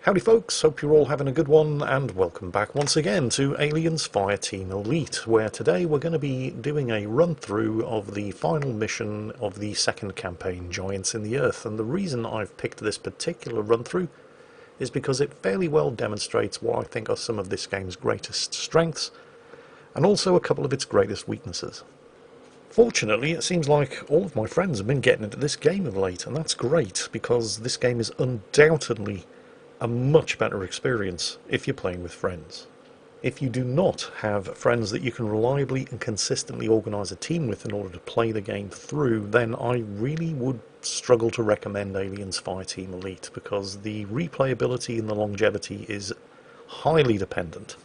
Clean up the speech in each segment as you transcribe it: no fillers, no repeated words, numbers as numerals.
Howdy folks, hope you're all having a good one, and welcome back once again to Aliens Fireteam Elite, where today we're going to be doing a run-through of the final mission of the second campaign, Giants in the Earth. And the reason I've picked this particular run-through is because it fairly well demonstrates what I think are some of this game's greatest strengths, and also a couple of its greatest weaknesses. Fortunately, it seems like all of my friends have been getting into this game of late, and that's great, because this game is undoubtedly a much better experience if you're playing with friends. If you do not have friends that you can reliably and consistently organise a team with in order to play the game through, then I really would struggle to recommend Aliens Fireteam Elite, because the replayability and the longevity is highly dependent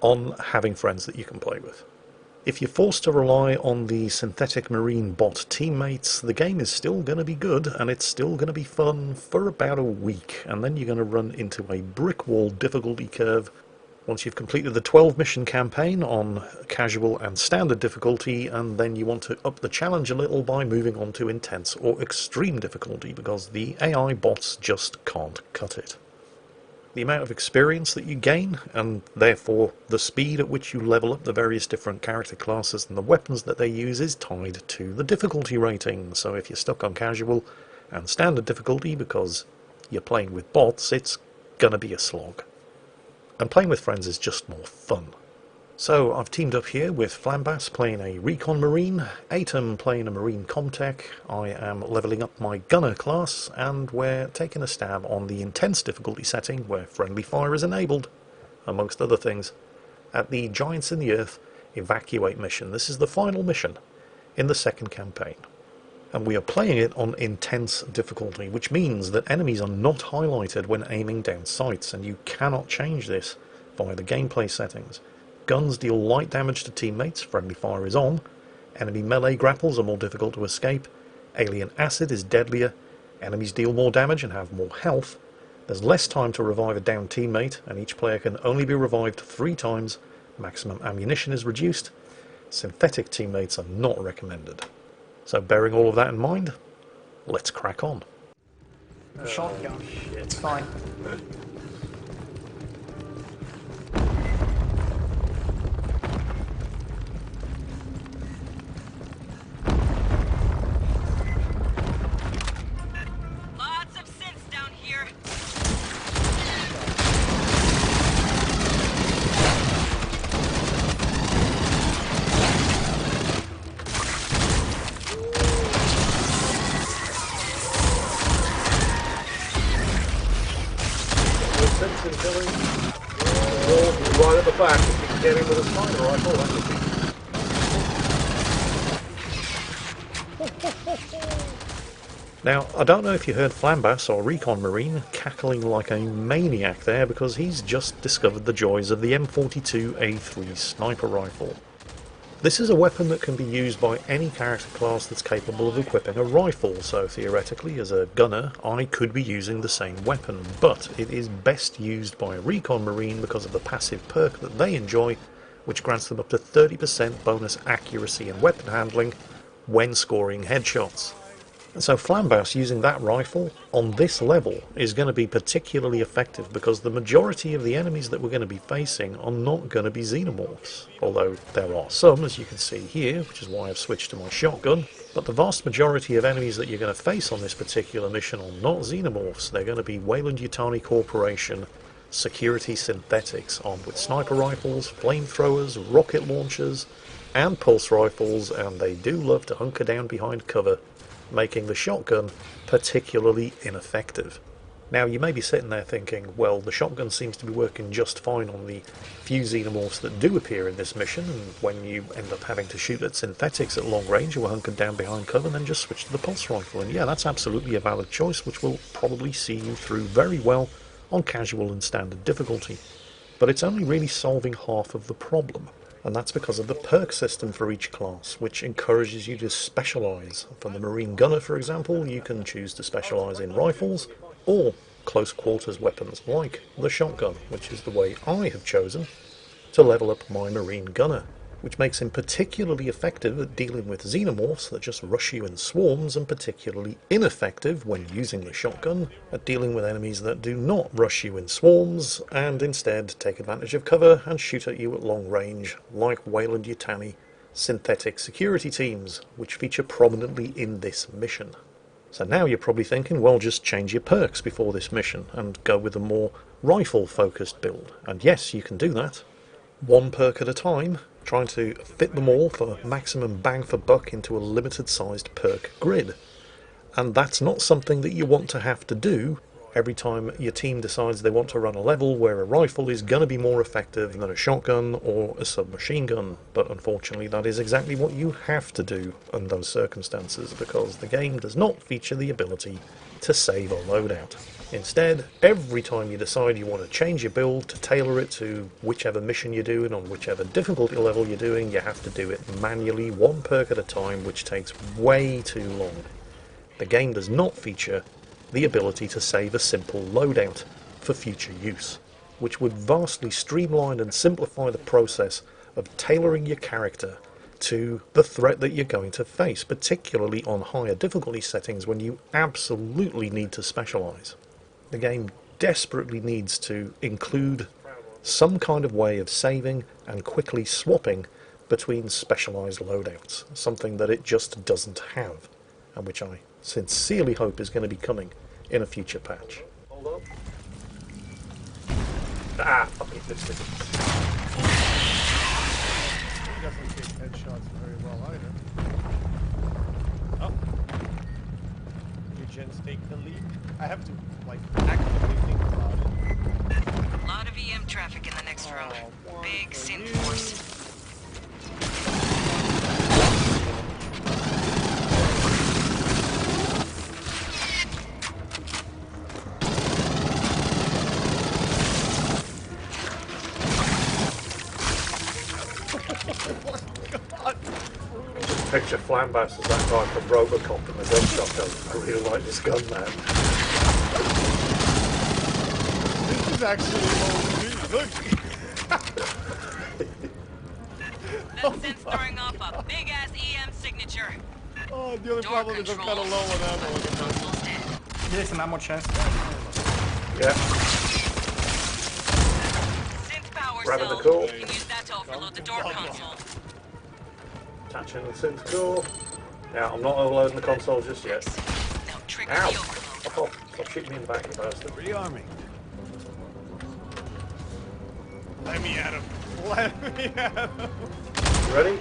on having friends that you can play with. If you're forced to rely on the synthetic marine bot teammates, the game is still going to be good, and it's still going to be fun for about a week, and then you're going to run into a brick wall difficulty curve once you've completed the 12 mission campaign on casual and standard difficulty, and then you want to up the challenge a little by moving on to intense or extreme difficulty, because the AI bots just can't cut it. The amount of experience that you gain, and therefore the speed at which you level up the various different character classes and the weapons that they use, is tied to the difficulty rating. So if you're stuck on casual and standard difficulty because you're playing with bots, it's gonna be a slog. And playing with friends is just more fun. So I've teamed up here with Flambas playing a Recon Marine, Atom playing a Marine Comtech. I am levelling up my Gunner class, and we're taking a stab on the intense difficulty setting where friendly fire is enabled, amongst other things, at the Giants in the Earth Evacuate mission. This is the final mission in the second campaign, and we are playing it on intense difficulty, which means that enemies are not highlighted when aiming down sights, and you cannot change this via the gameplay settings. Guns deal light damage to teammates, friendly fire is on, enemy melee grapples are more difficult to escape, alien acid is deadlier, enemies deal more damage and have more health, there's less time to revive a downed teammate, and each player can only be revived 3 times, maximum ammunition is reduced, synthetic teammates are not recommended. So bearing all of that in mind, let's crack on. Shotgun. It's fine. Lots of synths down here. Right at the back, if you can get him with a sniper rifle, that would be... Now, I don't know if you heard Flambas or Recon Marine cackling like a maniac there, because he's just discovered the joys of the M42A3 sniper rifle. This is a weapon that can be used by any character class that's capable of equipping a rifle, so theoretically as a gunner I could be using the same weapon, but it is best used by a Recon Marine because of the passive perk that they enjoy, which grants them up to 30% bonus accuracy and weapon handling when scoring headshots. And so Flambas using that rifle on this level is going to be particularly effective, because the majority of the enemies that we're going to be facing are not going to be xenomorphs, although there are some, as you can see here, which is why I've switched to my shotgun. But the vast majority of enemies that you're going to face on this particular mission are not xenomorphs. They're going to be Weyland-Yutani Corporation security synthetics armed with sniper rifles, flamethrowers, rocket launchers and pulse rifles, and they do love to hunker down behind cover, making the shotgun particularly ineffective. Now you may be sitting there thinking, well, the shotgun seems to be working just fine on the few xenomorphs that do appear in this mission, and when you end up having to shoot at synthetics at long range, you are hunkered down behind cover, then just switch to the pulse rifle. And yeah, that's absolutely a valid choice, which will probably see you through very well on casual and standard difficulty. But it's only really solving half of the problem, and that's because of the perk system for each class, which encourages you to specialise. For the Marine Gunner, for example, you can choose to specialise in rifles or close quarters weapons like the shotgun, which is the way I have chosen to level up my Marine Gunner. which makes him particularly effective at dealing with xenomorphs that just rush you in swarms, and particularly ineffective when using the shotgun at dealing with enemies that do not rush you in swarms and instead take advantage of cover and shoot at you at long range, like Weyland-Yutani synthetic security teams, which feature prominently in this mission. So now you're probably thinking, well, just change your perks before this mission and go with a more rifle-focused build. And yes, you can do that. One perk at a time, trying to fit them all for maximum bang for buck into a limited-sized perk grid. And that's not something that you want to have to do every time your team decides they want to run a level where a rifle is going to be more effective than a shotgun or a submachine gun. But unfortunately that is exactly what you have to do in those circumstances, because the game does not feature the ability to save a loadout. Instead, every time you decide you want to change your build to tailor it to whichever mission you're doing on whichever difficulty level you're doing, you have to do it manually, one perk at a time, which takes way too long. The game does not feature the ability to save a simple loadout for future use, which would vastly streamline and simplify the process of tailoring your character to the threat that you're going to face, particularly on higher difficulty settings when you absolutely need to specialise. The game desperately needs to include some kind of way of saving and quickly swapping between specialised loadouts, something that it just doesn't have, and which I sincerely hope is going to be coming in a future patch. Hold on. Ah, fucking missed it. He doesn't take headshots very well either. Oh. Gens take the lead. I have to, like, actively think about it. A lot of EM traffic in the next room. Big synth force. Picture Flambas as that guy from Robocop in the gun shotgun. I really like this gun, man. This is actually low. Look. That synth's throwing off a big ass EM signature. Oh, the only problem is I'm kind of low on ammo. Console's dead. There's an ammo chest. Yeah. Synth power Grabbing cell. the core. You can use that to overload the door console. Attaching the synth core. Now, I'm not overloading the console just yet. Now trigger Ow! the overload. Oh, stop shooting me in the back, you bastard. Rearming. Let me at him. Let me at him. You ready?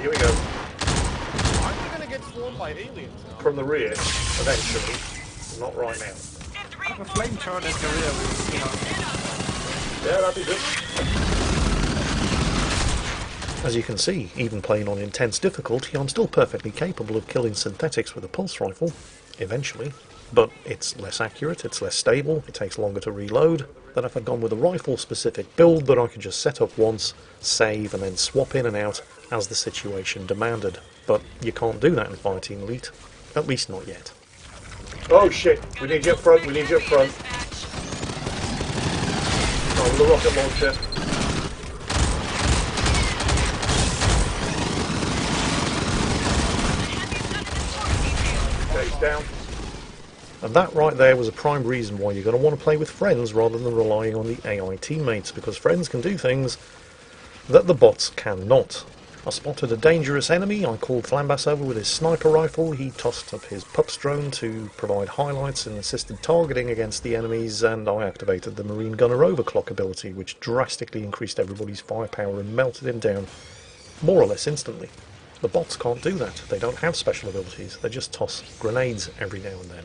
Here we go. Aren't we gonna get swarmed by aliens now? From the rear, eventually. Not right now. Synth I have a flamethrower at the rear with, Yeah, that'd be good. As you can see, even playing on intense difficulty, I'm still perfectly capable of killing synthetics with a pulse rifle, eventually. But it's less accurate, it's less stable, it takes longer to reload than if I'd gone with a rifle-specific build that I could just set up once, save, and then swap in and out as the situation demanded. But you can't do that in Fireteam Elite, at least not yet. Oh shit, we need you up front, we need you up front. Oh, with the rocket launcher. Okay, he's down. And that right there was a prime reason why you're going to want to play with friends rather than relying on the AI teammates, because friends can do things that the bots cannot. I spotted a dangerous enemy, I called Flambas over with his sniper rifle, he tossed up his pups drone to provide highlights and assisted targeting against the enemies, and I activated the Marine Gunner overclock ability, which drastically increased everybody's firepower and melted him down more or less instantly. The bots can't do that, they don't have special abilities, they just toss grenades every now and then.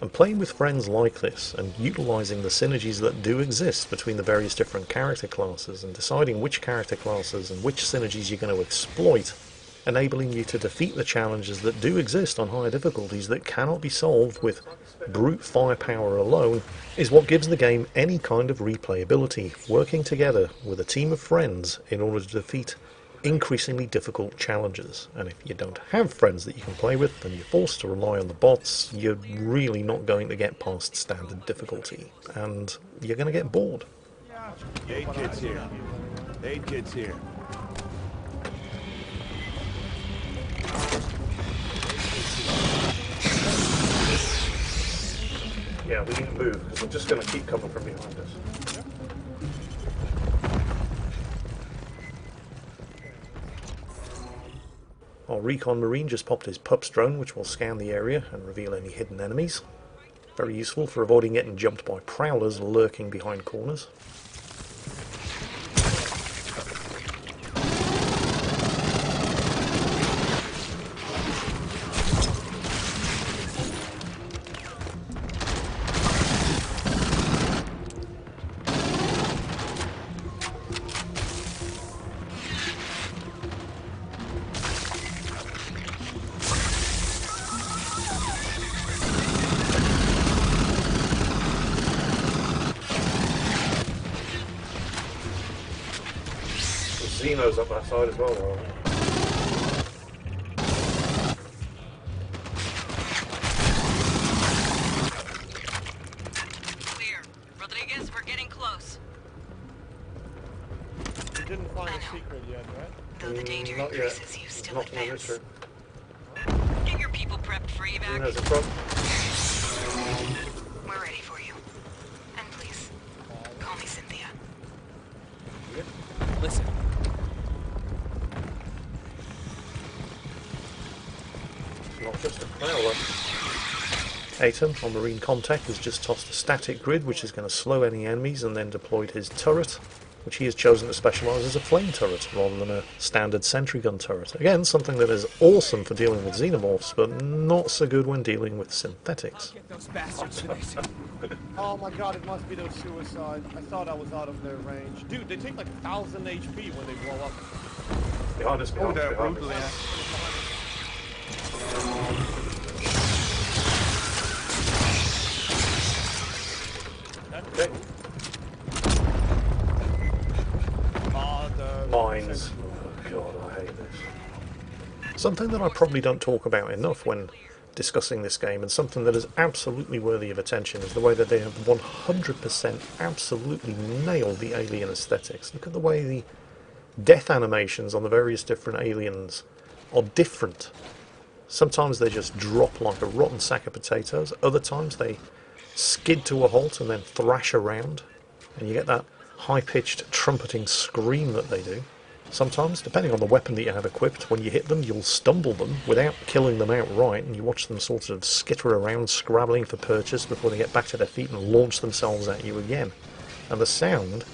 And playing with friends like this, and utilising the synergies that do exist between the various different character classes, and deciding which character classes and which synergies you're going to exploit, enabling you to defeat the challenges that do exist on higher difficulties that cannot be solved with brute firepower alone, is what gives the game any kind of replayability, working together with a team of friends in order to defeat increasingly difficult challenges. And if you don't have friends that you can play with, then you're forced to rely on the bots. You're really not going to get past standard difficulty, and you're going to get bored. Aid kit's here. Aid kit's here. Yeah, we need to move because we're just going to keep coming from behind us. Our recon marine just popped his pups drone, which will scan the area and reveal any hidden enemies. Very useful for avoiding getting jumped by prowlers lurking behind corners. Xenos up that side as well. Clear. Rodriguez, we're getting close. You didn't find a secret yet, right? Though the danger Not increases, yet. you still Not in advance. this room. Get your people prepped for evac. Xenos in front. We're ready for you. And please, call me Cynthia. Listen. Not just a prowler. Atom, our marine contact, has just tossed a static grid which is going to slow any enemies and then deployed his turret, which he has chosen to specialise as a flame turret rather than a standard sentry gun turret. Again, something that is awesome for dealing with xenomorphs, but not so good when dealing with synthetics. Get those bastards tonight. Oh my god, it must be those suicides. I thought I was out of their range. Dude, they take like 1000 HP when they blow up. Behind us, Oh, behind us, they're behind brutal, us. yeah. Okay. The Mines. Oh god, I hate this. Something that I probably don't talk about enough when discussing this game, and something that is absolutely worthy of attention, is the way that they have 100% absolutely nailed the alien aesthetics. Look at the way the death animations on the various different aliens are different. Sometimes they just drop like a rotten sack of potatoes, other times they skid to a halt and then thrash around, and you get that high-pitched trumpeting scream that they do. Sometimes, depending on the weapon that you have equipped, when you hit them you'll stumble them without killing them outright, and you watch them sort of skitter around scrabbling for purchase before they get back to their feet and launch themselves at you again. And the sound,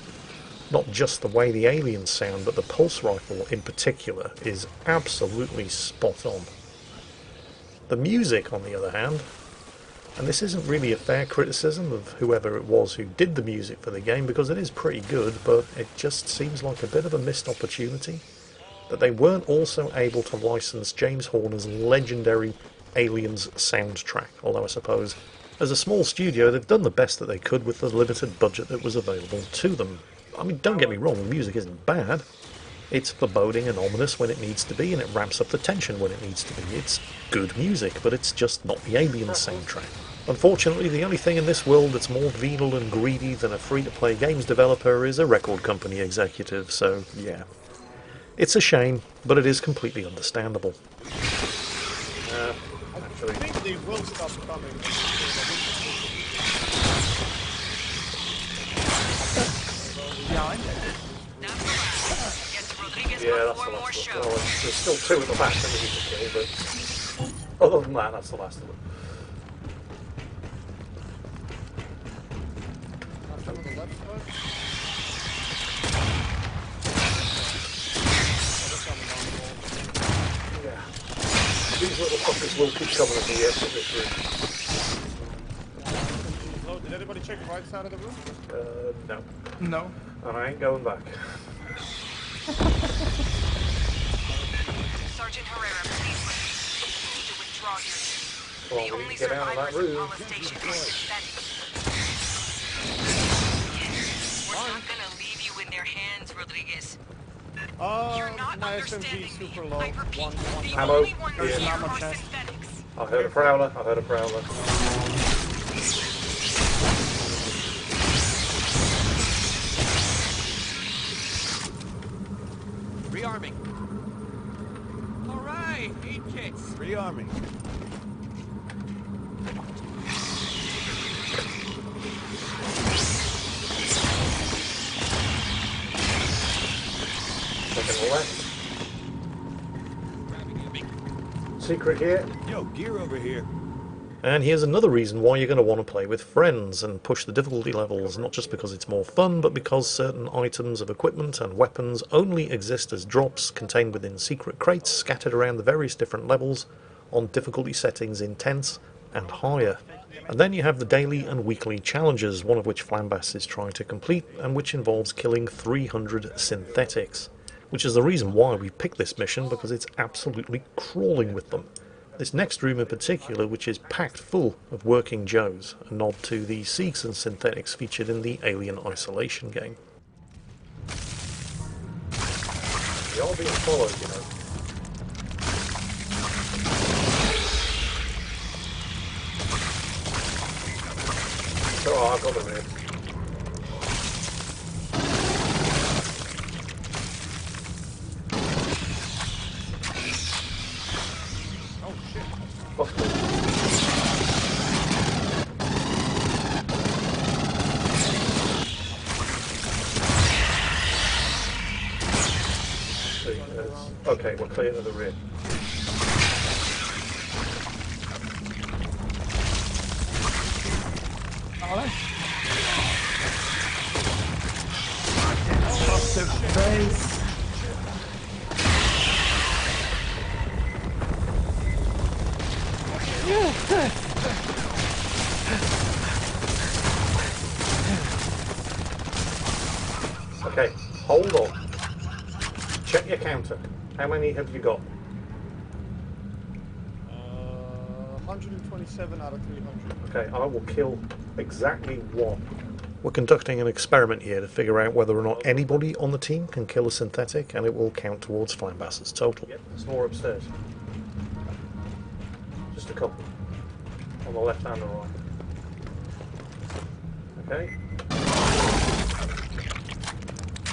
not just the way the aliens sound, but the pulse rifle in particular, is absolutely spot on. The music, on the other hand, and this isn't really a fair criticism of whoever it was who did the music for the game, because it is pretty good, but it just seems like a bit of a missed opportunity that they weren't also able to license James Horner's legendary Aliens soundtrack, although I suppose as a small studio they've done the best that they could with the limited budget that was available to them. I mean, don't get me wrong, the music isn't bad. It's foreboding and ominous when it needs to be, and it ramps up the tension when it needs to be. It's good music, but it's just not the Aliens soundtrack. Unfortunately, the only thing in this world that's more venal and greedy than a free-to-play games developer is a record company executive, so yeah. It's a shame, but it is completely understandable. I think they will stop coming. That's the last. Get to Rodriguez Yeah, that's before the more last show. one. Well, there's still two at the back that we need to kill, but other than that, that's the last of them. Some on the left side. Yeah. These little fuckers will keep coming at the edge of this room. Oh, did anybody check the right side of the room? No. No. And I ain't going back. Sergeant Herrera, please listen. You need to withdraw your team. Well, The we only need to get out of that survivors room. of Paula Station are synthetic. We're not gonna leave you in their hands, Rodriguez. You're not My understanding SMG me. super low. I repeat, the Ammo. only ones Yeah. here Ammo are chest. synthetics. I heard a prowler, I heard a prowler. Rearming. All right, aid kits. Rearming. left. Secret here. Yo, gear over here. And here's another reason why you're going to want to play with friends and push the difficulty levels, not just because it's more fun, but because certain items of equipment and weapons only exist as drops contained within secret crates scattered around the various different levels on difficulty settings intense and higher. And then you have the daily and weekly challenges, one of which Flambass is trying to complete, and which involves killing 300 synthetics. Which is the reason why we picked this mission, because it's absolutely crawling with them. This next room in particular, which is packed full of working Joes, a nod to the Seeks and synthetics featured in the Alien Isolation game. You're all being followed, you know. Oh, I've got them here. Oh shit. Possible. Okay, we're clear to the rear. Across the face. Okay, hold on. Check your counter. How many have you got? 127 out of 300. Okay, I will kill exactly one. We're conducting an experiment here to figure out whether or not anybody on the team can kill a synthetic, and it will count towards Flambass's total. Yep, there's more upstairs. Just a couple. On the left and the right. Okay.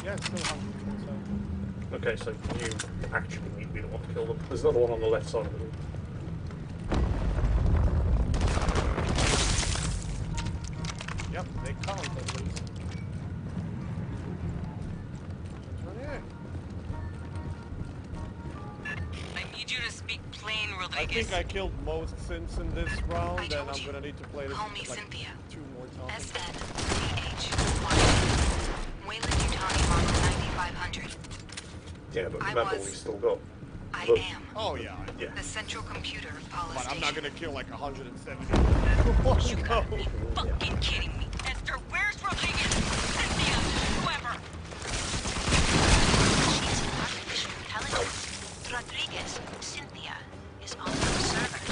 Yeah, it's still 127. Okay, so you actually need me to want to kill them. There's another one on the left side of the room. Yep, they count at least. Oh, yeah. I need you to speak plain, I Rodriguez. think I killed most synths in this round, and told I'm you. gonna need to play this Call me like Cynthia. 2 more times. SNTH1. Wayland Yutani Model 9500. Yeah, but I remember was- we still got... I Look. am Oh yeah, Yeah. the central computer of Paula but I'm Station. not gonna kill like 170. You gotta be fucking kidding me. Esther, where's Rodriguez? Cynthia, whoever. She's artificial intelligence. Rodriguez, Cynthia, is on those servers.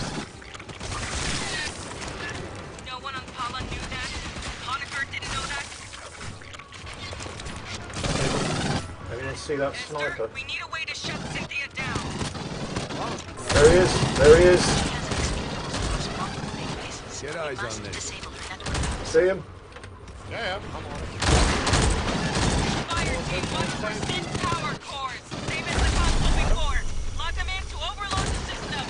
No one on Paula knew that? Honecker didn't know that? Anyone see that Esther, sniper? we need a way to shut Cynthia down. There he is! There he is! Get eyes on this. See him? Yeah, I'm on it. Fireteam 1% power cores. Same as the console before. Lock them in to overload the system.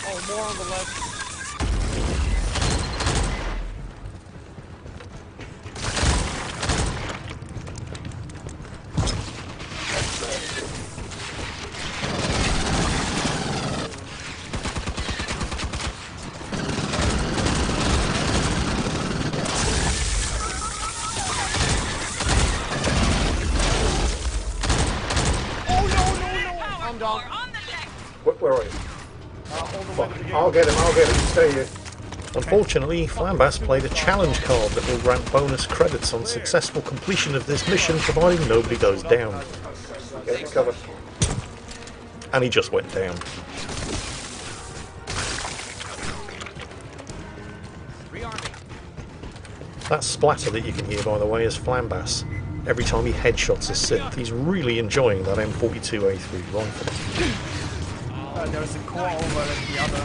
Oh, more on the left. I'm down. Core on the left. Where are you? All the way to the gate. I'll get him, stay here. Unfortunately, Flambass played a challenge card that will grant bonus credits on successful completion of this mission, providing nobody goes down. Get to cover. And he just went down. Rearming. That splatter that you can hear, by the way, is Flambass. Every time he headshots a synth, he's really enjoying that M42A3 rifle. There's a core over at the other.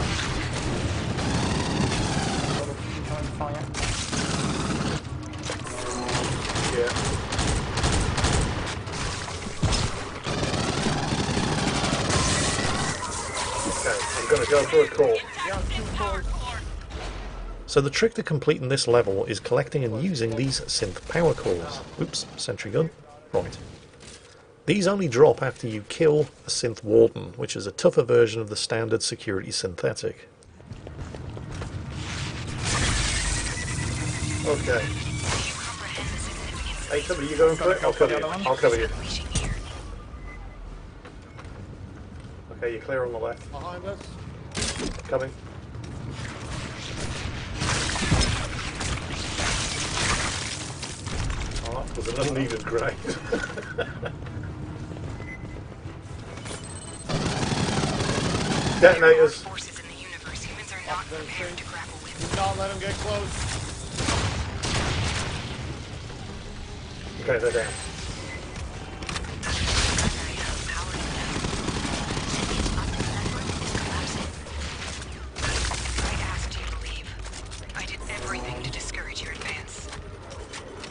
Sort of joint fire. Yeah. go for a core. Intensive power core. So the trick to completing this level is collecting and using these synth power cores. Oops, sentry gun. Right. These only drop after you kill a synth warden, which is a tougher version of the standard security synthetic. Okay. Hey, are you going for it? I'll cover you. I'll cover you. Okay, you're clear on the left. Behind us. Coming. Oh, that was an unneeded grenade. Detonators. Forces in the universe humans are not prepared to grapple with. Do not let him get close. Okay, they're down. I asked you to leave. I did everything to discourage your advance.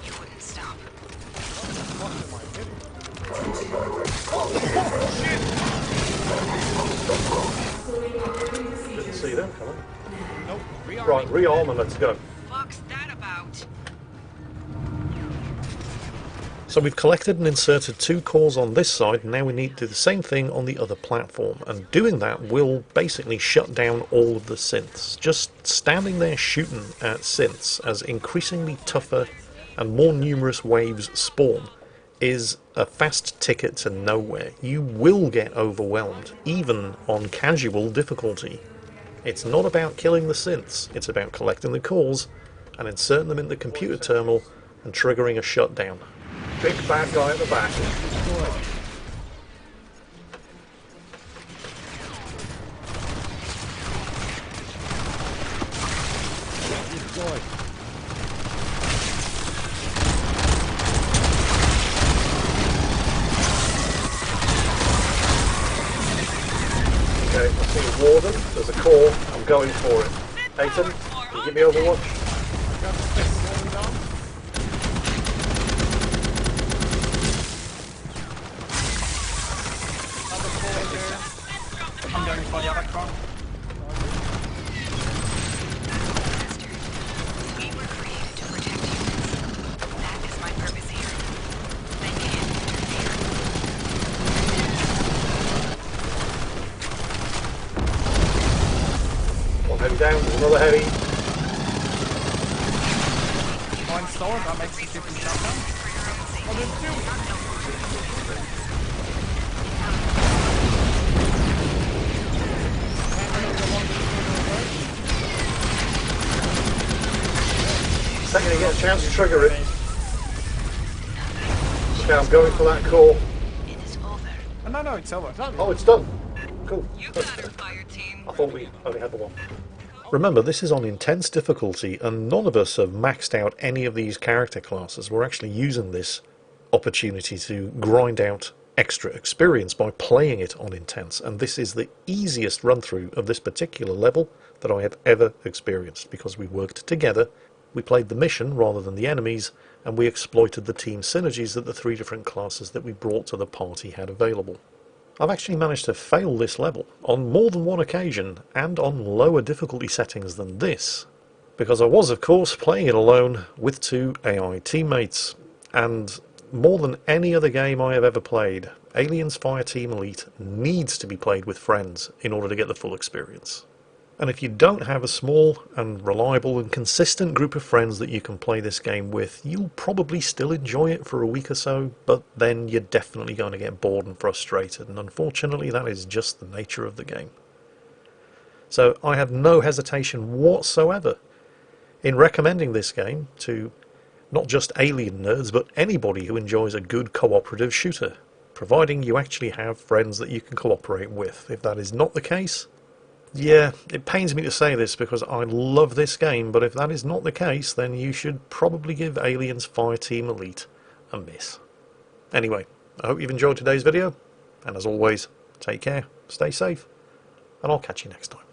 You wouldn't stop. What am I hitting? Didn't see them coming. Nope. Right, rearm and let's go. Fuck's that about? So we've collected and inserted 2 cores on this side, and now we need to do the same thing on the other platform. And doing that will basically shut down all of the synths. Just standing there shooting at synths as increasingly tougher and more numerous waves spawn is a fast ticket to nowhere. You will get overwhelmed, even on casual difficulty. It's not about killing the synths, it's about collecting the cores and inserting them in the computer terminal and triggering a shutdown. Big bad guy at the back. Okay, I see a warden, there's a core, I'm going for it. Aiton, can you give me overwatch? Got the thing rolling down. Another core there. I'm going for the other car. We were created to protect humans. That is my purpose here. They can't interfere. One heavy down, there's another heavy. One store, that makes it 50 shotgun. Oh, there's 2. Second you get a chance to trigger it. Okay, I'm going for that core. It is over. Oh, no, it's over. Oh, it's done. Cool. You got her, fire team. I thought we only had the one. Remember, this is on intense difficulty, and none of us have maxed out any of these character classes. We're actually using this opportunity to grind out extra experience by playing it on intense, and this is the easiest run-through of this particular level that I have ever experienced, because we worked together, we played the mission rather than the enemies, and we exploited the team synergies that the 3 different classes that we brought to the party had available. I've actually managed to fail this level on more than one occasion, and on lower difficulty settings than this, because I was of course playing it alone with 2 AI teammates, and more than any other game I have ever played, Aliens Fireteam Elite needs to be played with friends in order to get the full experience. And if you don't have a small and reliable and consistent group of friends that you can play this game with, you'll probably still enjoy it for a week or so, but then you're definitely going to get bored and frustrated, and unfortunately that is just the nature of the game. So I have no hesitation whatsoever in recommending this game to not just alien nerds, but anybody who enjoys a good cooperative shooter, providing you actually have friends that you can cooperate with. If that is not the case, yeah, it pains me to say this because I love this game, but if that is not the case, then you should probably give Aliens Fireteam Elite a miss. Anyway, I hope you've enjoyed today's video, and as always, take care, stay safe, and I'll catch you next time.